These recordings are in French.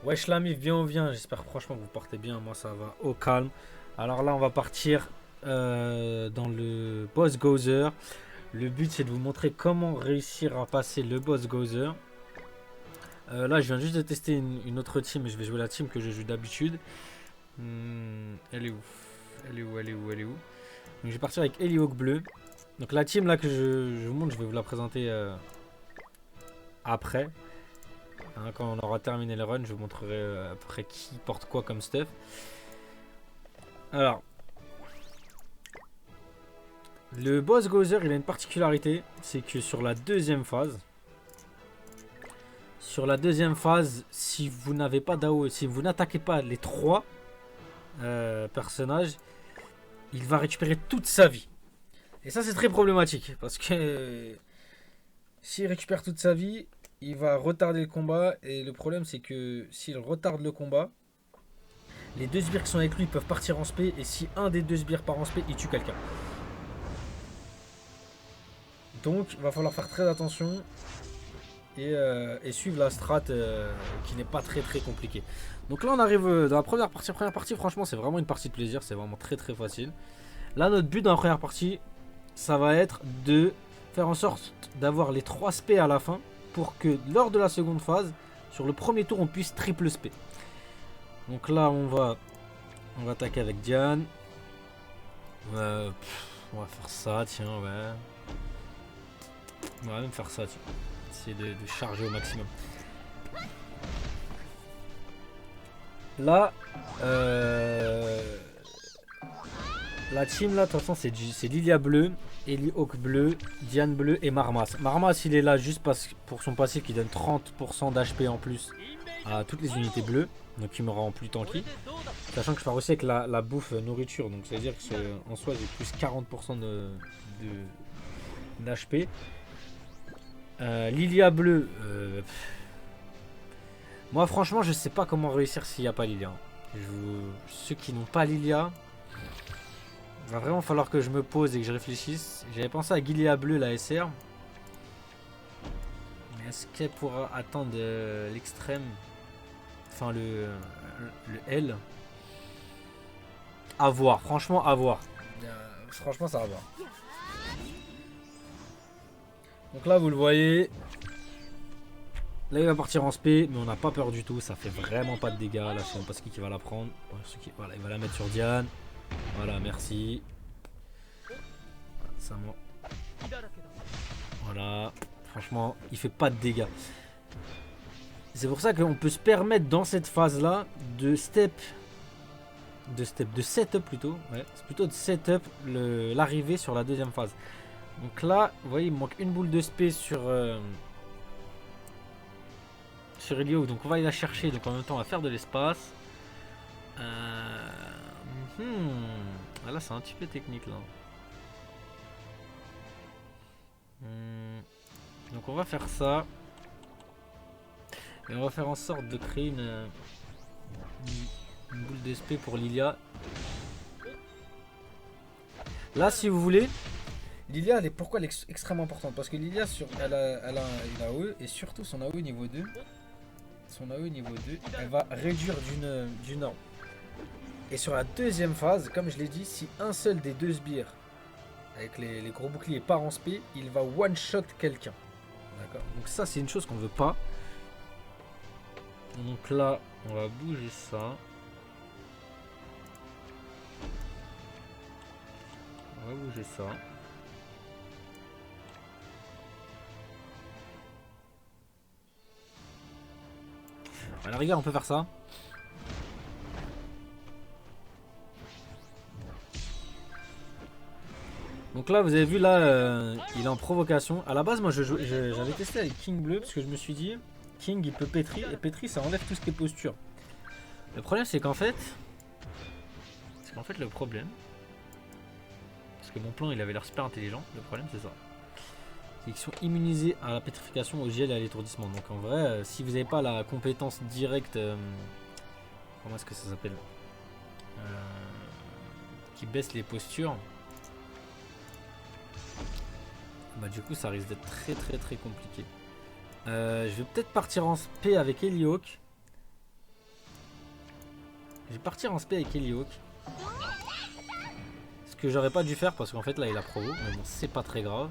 Wesh l'ami, viens on vient, j'espère franchement que vous portez bien, moi ça va au calme. Alors là on va partir dans le boss Gozer. Le but c'est de vous montrer comment réussir à passer le boss Gozer. Là je viens juste de tester une autre team et je vais jouer la team que je joue d'habitude. Elle est où? Elle est où? Elle est où? Elle est où? Donc je vais partir avec Heliok bleu. Donc la team là que je vous montre, je vais vous la présenter après. Hein, quand on aura terminé le run, je vous montrerai à peu près qui porte quoi comme stuff. Alors, le boss Gozer, il a une particularité, c'est que sur la deuxième phase, si vous n'avez pas d'AOE, si vous n'attaquez pas les trois personnages, il va récupérer toute sa vie. Et ça, c'est très problématique, parce que s'il récupère toute sa vie, il va retarder le combat, et le problème, c'est que s'il retarde le combat, les deux sbires qui sont avec lui peuvent partir en spé, et si un des deux sbires part en spé, il tue quelqu'un. Donc, il va falloir faire très attention et suivre la strat qui n'est pas très très compliquée. Donc là, on arrive dans la première partie. Première partie, franchement, c'est vraiment une partie de plaisir. C'est vraiment très très facile. Là, notre but dans la première partie, ça va être de faire en sorte d'avoir les 3 spé à la fin pour que lors de la seconde phase, sur le premier tour, on puisse triple spé. Donc là, on va attaquer avec Diane. On va faire ça, tiens, ouais. On va même faire ça, tiens. Essayer de charger au maximum. Là, la team là, de toute façon, c'est Lilia bleu, Heliok bleu, Diane bleu et Marmas. Marmas, il est là juste pour son passif qui donne 30% d'HP en plus à toutes les unités bleues. Donc il me rend plus tanky. Sachant que je pars aussi avec la bouffe nourriture. Donc ça veut dire qu'en soi, j'ai plus 40% d'HP. Lilia bleu. Moi, franchement, je sais pas comment réussir s'il n'y a pas Lilia. Ceux qui n'ont pas Lilia, il va vraiment falloir que je me pose et que je réfléchisse. J'avais pensé à Lilia bleu, la SR. Mais est-ce qu'elle pourra attendre l'extrême? Enfin, le L. À voir, franchement, à voir. Franchement, ça va voir. Donc là, vous le voyez. Là, il va partir en spé, mais on n'a pas peur du tout. Ça fait vraiment pas de dégâts. Là, je sais pas ce qui va la prendre. Voilà, il va la mettre sur Diane. Voilà, merci. Ça moi. Voilà. Franchement, il fait pas de dégâts. C'est pour ça qu'on peut se permettre dans cette phase-là de setup plutôt. Ouais, c'est plutôt de setup l'arrivée sur la deuxième phase. Donc là, vous voyez, il me manque une boule de spé sur Elio, donc on va aller la chercher. Donc en même temps, on va faire de l'espace. Là, c'est un petit peu technique là. Donc on va faire ça. Et on va faire en sorte de créer une boule d'SP pour Lilia. Là, si vous voulez, Lilia, pourquoi elle est extrêmement importante? Parce que Lilia, elle a une AOE et surtout son AOE niveau 2. Son AOE niveau 2, elle va réduire d'une norme. Et sur la deuxième phase, comme je l'ai dit, si un seul des deux sbires avec les gros boucliers part en spé, il va one-shot quelqu'un. D'accord. Donc ça, c'est une chose qu'on veut pas. Donc là, on va bouger ça. On va bouger ça. À la rigueur, on peut faire ça. Donc là, vous avez vu, là, il est en provocation. À la base, moi, j'avais testé avec King bleu parce que je me suis dit, King, il peut pétri, et pétri, ça enlève tout ce qui est posture. Le problème, c'est qu'en fait, le problème, parce que mon plan, il avait l'air super intelligent. Le problème, c'est ça. C'est qu'ils sont immunisés à la pétrification, au gel et à l'étourdissement. Donc en vrai, si vous n'avez pas la compétence directe, comment est-ce que ça s'appelle, qui baisse les postures, bah du coup ça risque d'être très très très compliqué. Je vais peut-être partir en spé avec Heliok. Je vais partir en spé avec Heliok. Ce que j'aurais pas dû faire parce qu'en fait là il a provo. Mais bon, c'est pas très grave.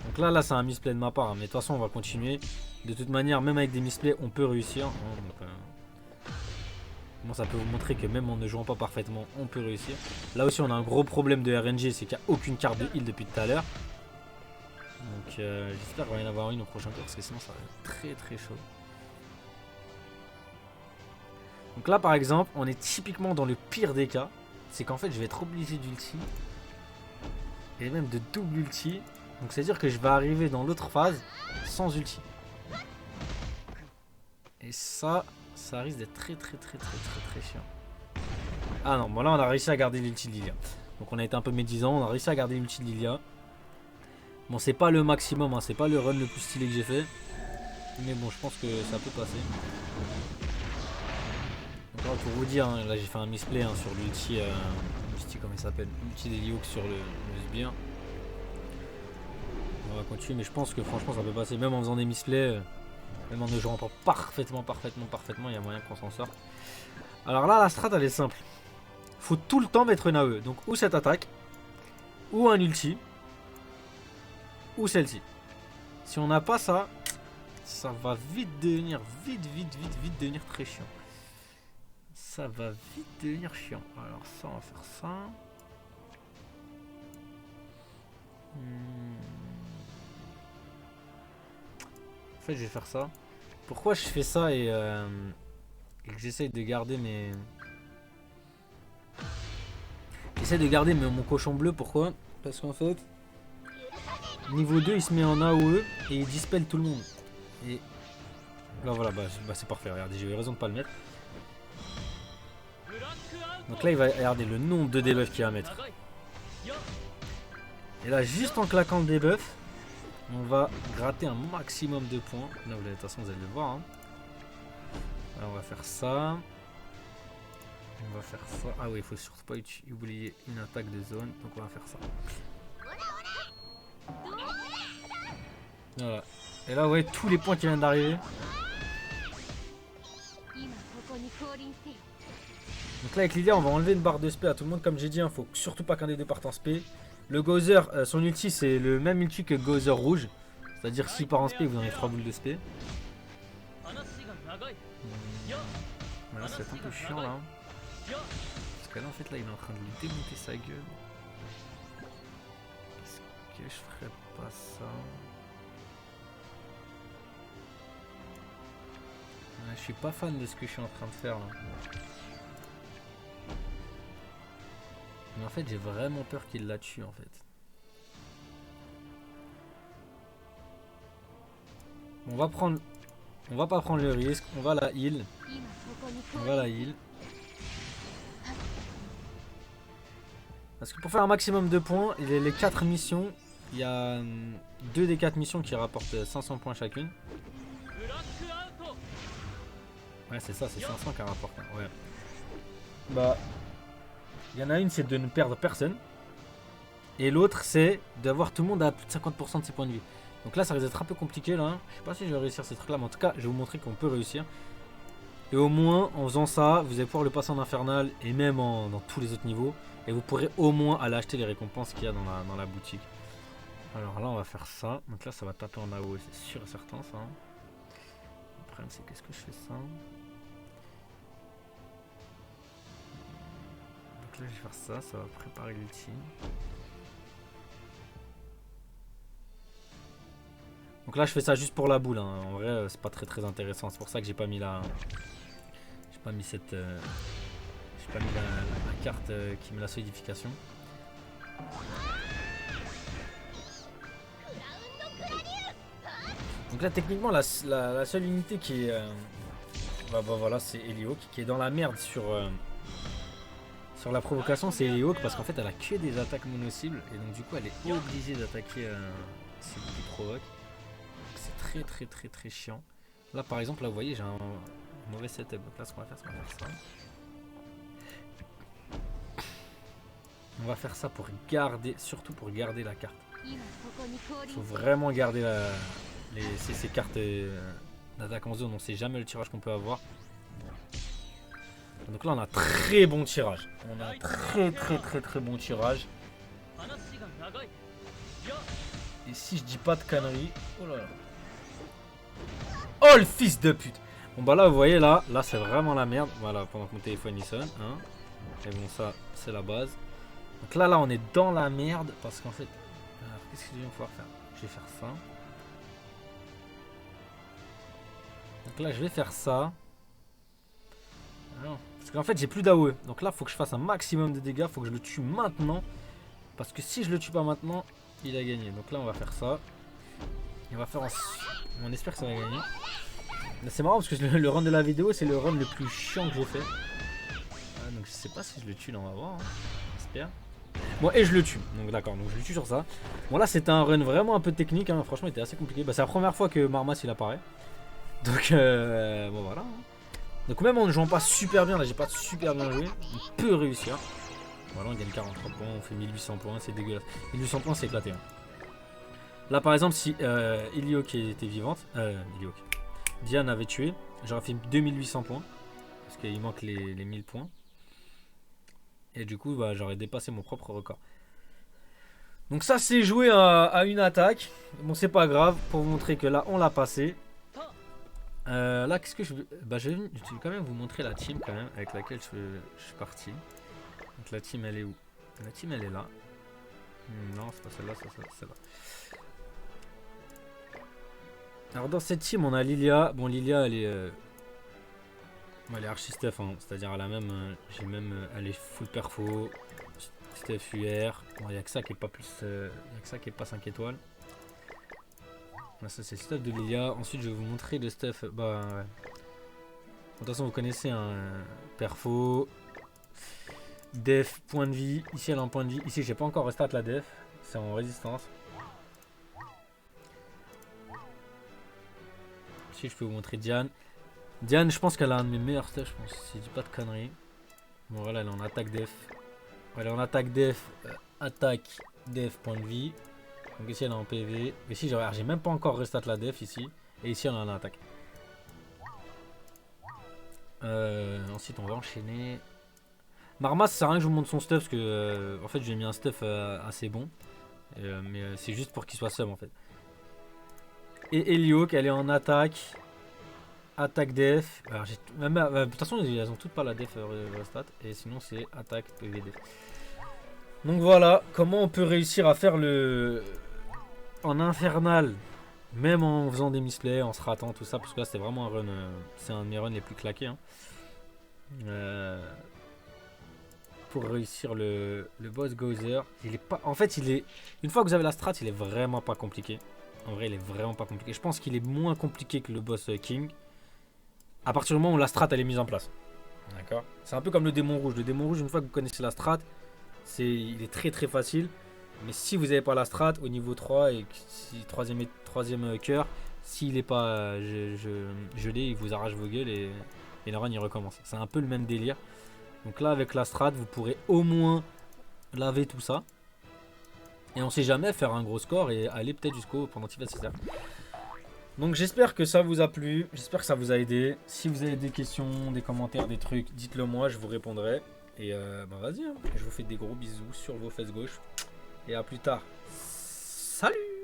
Donc là c'est un misplay de ma part. Hein, mais de toute façon on va continuer. De toute manière, même avec des misplays, on peut réussir. Hein, donc, bon, ça peut vous montrer que même en ne jouant pas parfaitement, on peut réussir. Là aussi on a un gros problème de RNG. C'est qu'il n'y a aucune carte de heal depuis tout à l'heure. Donc j'espère qu'il va y en avoir une au prochain tour parce que sinon ça va être très très chaud. Donc là par exemple on est typiquement dans le pire des cas. C'est qu'en fait je vais être obligé d'ulti. Et même de double ulti. Donc c'est à dire que je vais arriver dans l'autre phase sans ulti. Et ça risque d'être très chiant. Ah non, bon là on a réussi à garder l'ulti de Lilia. Donc on a été un peu médisant, on a réussi à garder l'ulti de Lilia. Bon, c'est pas le maximum, hein, c'est pas le run le plus stylé que j'ai fait. Mais bon, je pense que ça peut passer. Donc là, pour vous dire, hein, là j'ai fait un misplay hein, sur l'ulti, comment il s'appelle, l'ulti d'Heliok sur le sbire. On va continuer, mais je pense que franchement ça peut passer, même en faisant des misplays, même en ne jouant pas parfaitement, il y a moyen qu'on s'en sorte. Alors là, la strat elle est simple. Faut tout le temps mettre une AE, donc ou cette attaque, ou un ulti. Ou celle-ci. Si on n'a pas ça, ça va vite devenir, vite devenir très chiant. Ça va vite devenir chiant. Alors ça, on va faire ça. En fait, je vais faire ça. Pourquoi je fais ça et que j'essaye de garder mes... J'essaie de garder mon cochon bleu, pourquoi? Parce qu'en fait... Niveau 2 il se met en AOE et il dispelle tout le monde. Et là voilà, c'est parfait, regardez, j'ai eu raison de pas le mettre. Donc là il va regarder le nombre de debuffs qu'il va mettre. Et là juste en claquant le debuff, on va gratter un maximum de points. Là de toute façon vous allez le voir. Hein. Alors on va faire ça. On va faire ça. Ah oui, il faut surtout pas oublier une attaque de zone. Donc on va faire ça. Voilà. Et là, ouais, tous les points qui viennent d'arriver. Donc là, avec Lilia, on va enlever une barre de spé à tout le monde. Comme j'ai dit, il faut surtout pas qu'un des deux parte en spé. Le Gozer, son ulti, c'est le même ulti que Gozer rouge. C'est-à-dire que s'il part en spé, vous en avez 3 boules de spé. Voilà, ça va être un peu chiant là. Parce que là, en fait, là, il est en train de lui démonter sa gueule. Est-ce que je ferais pas ça? Je suis pas fan de ce que je suis en train de faire là. Mais en fait j'ai vraiment peur qu'il la tue en fait. On va pas prendre le risque, on va la heal. Parce que pour faire un maximum de points, les 4 missions, il y a 2 des 4 missions qui rapportent 500 points chacune. Ouais, c'est ça, c'est 500 qu'elle rapporte. Hein. Ouais. Bah, il y en a une, c'est de ne perdre personne. Et l'autre, c'est d'avoir tout le monde à plus de 50% de ses points de vie. Donc là, ça risque d'être un peu compliqué là. Hein. Je sais pas si je vais réussir ces trucs là, mais en tout cas, je vais vous montrer qu'on peut réussir. Et au moins, en faisant ça, vous allez pouvoir le passer en infernal et même dans tous les autres niveaux. Et vous pourrez au moins aller acheter les récompenses qu'il y a dans la boutique. Alors là, on va faire ça. Donc là, ça va taper en AOE, c'est sûr et certain ça. Hein. Le problème, c'est qu'est-ce que je fais ça? Là je vais faire ça, ça va préparer l'ulti. Donc là je fais ça juste pour la boule, hein. En vrai c'est pas très intéressant, c'est pour ça que j'ai pas mis la... J'ai pas mis cette... J'ai pas mis la carte qui met la solidification. Donc là techniquement la seule unité qui est... voilà, c'est Heliok qui est dans la merde sur la provocation, c'est Heliok parce qu'en fait elle a que des attaques mono-cibles et donc du coup elle est obligée d'attaquer celle qui provoque. C'est très chiant. Là par exemple, là vous voyez j'ai un mauvais setup, donc là ce qu'on va faire, c'est qu'on va faire ça. On va faire ça pour garder, surtout pour garder la carte. Il faut vraiment garder ces cartes D'attaque en zone, on sait jamais le tirage qu'on peut avoir. Donc là on a très bon tirage. On a très bon tirage. Et si je dis pas de conneries. Oh là là. Oh le fils de pute. Bon bah là vous voyez là c'est vraiment la merde. Voilà, pendant que mon téléphone il sonne. Hein. Et bon ça c'est la base. Donc là on est dans la merde. Parce qu'en fait. Qu'est-ce que je vais pouvoir faire? Je vais faire ça. Donc là je vais faire ça. Alors, parce qu'en fait j'ai plus d'AOE. Donc là faut que je fasse un maximum de dégâts. Faut que je le tue maintenant. Parce que si je le tue pas maintenant, il a gagné. Donc là on va faire ça. Et on va faire on espère que ça va gagner. C'est marrant parce que le run de la vidéo c'est le run le plus chiant que j'ai fait. Donc je sais pas si je le tue là, on va voir. Hein. J'espère. Bon et je le tue. Donc d'accord, donc je le tue sur ça. Bon là c'était un run vraiment un peu technique. Hein. Franchement il était assez compliqué. Bah, c'est la première fois que Marmas il apparaît. Donc bon voilà. Donc même en ne jouant pas super bien, là j'ai pas super bien joué. On peut réussir. Voilà on gagne 43 points, on fait 1800 points, c'est dégueulasse. 1800 points c'est éclaté. Hein. Là par exemple si Iliok était vivante, Iliok. Diane avait tué, j'aurais fait 2800 points. Parce qu'il manque les 1000 points. Et du coup bah, j'aurais dépassé mon propre record. Donc ça c'est joué à une attaque. Bon c'est pas grave, pour vous montrer que là on l'a passé. Là qu'est-ce que je veux... Bah je vais quand même vous montrer la team quand même avec laquelle je suis parti. Donc la team elle est où? La team elle est là. Non c'est pas celle-là, c'est celle-là. Alors dans cette team on a Lilia. Bon Lilia elle est archi Steph hein. C'est-à-dire elle a même j'ai même elle est full perfo. Steph UR. Bon il n'y a que ça qui est pas plus y a que ça qui est pas 5 étoiles. Là ça c'est le Steph de Lilia. Ensuite je vais vous montrer le Steph. Bah ouais. De toute façon vous connaissez un perfo. Def point de vie. Ici elle a un point de vie. Ici j'ai pas encore restat la def. C'est en résistance. Si je peux vous montrer Diane. Diane, je pense qu'elle a un de mes meilleurs stats, je pense, si je dis pas de conneries. Bon, voilà, elle est en attaque def. Elle est en attaque def, attaque def, point de vie. Donc ici, elle est en PV. Ici, j'ai même pas encore restat la def ici. Et ici, elle est en attaque. Ensuite, on va enchaîner. Marmas, ça sert à rien que je vous montre son stuff parce que, en fait, j'ai mis un stuff assez bon. Mais c'est juste pour qu'il soit sub, en fait. Et Iliok, elle est en attaque. Attaque def. Alors, de toute façon, elles ont toutes pas la def stat. Et sinon, c'est attaque PV def. Donc voilà, comment on peut réussir à faire le. En infernal. Même en faisant des misplays, en se ratant, tout ça. Parce que là, c'est vraiment un run. C'est un de mes runs les plus claqués. Hein. Pour réussir le boss Gozer. Il est pas. En fait, il est. Une fois que vous avez la strat, il est vraiment pas compliqué. En vrai, il est vraiment pas compliqué. Je pense qu'il est moins compliqué que le boss King. À partir du moment où la strat elle est mise en place. D'accord. C'est un peu comme le démon rouge. Le démon rouge, une fois que vous connaissez la strat, il est très facile. Mais si vous n'avez pas la strat au niveau 3 et si troisième cœur, s'il n'est pas gelé, il vous arrache vos gueules et le run il recommence. C'est un peu le même délire. Donc là avec la strat, vous pourrez au moins laver tout ça. Et on sait jamais faire un gros score et aller peut-être jusqu'au pendentif nécessaire. Donc j'espère que ça vous a plu, j'espère que ça vous a aidé. Si vous avez des questions, des commentaires, des trucs, dites-le moi, je vous répondrai. Et bah vas-y, hein. Je vous fais des gros bisous sur vos fesses gauches. Et à plus tard. Salut!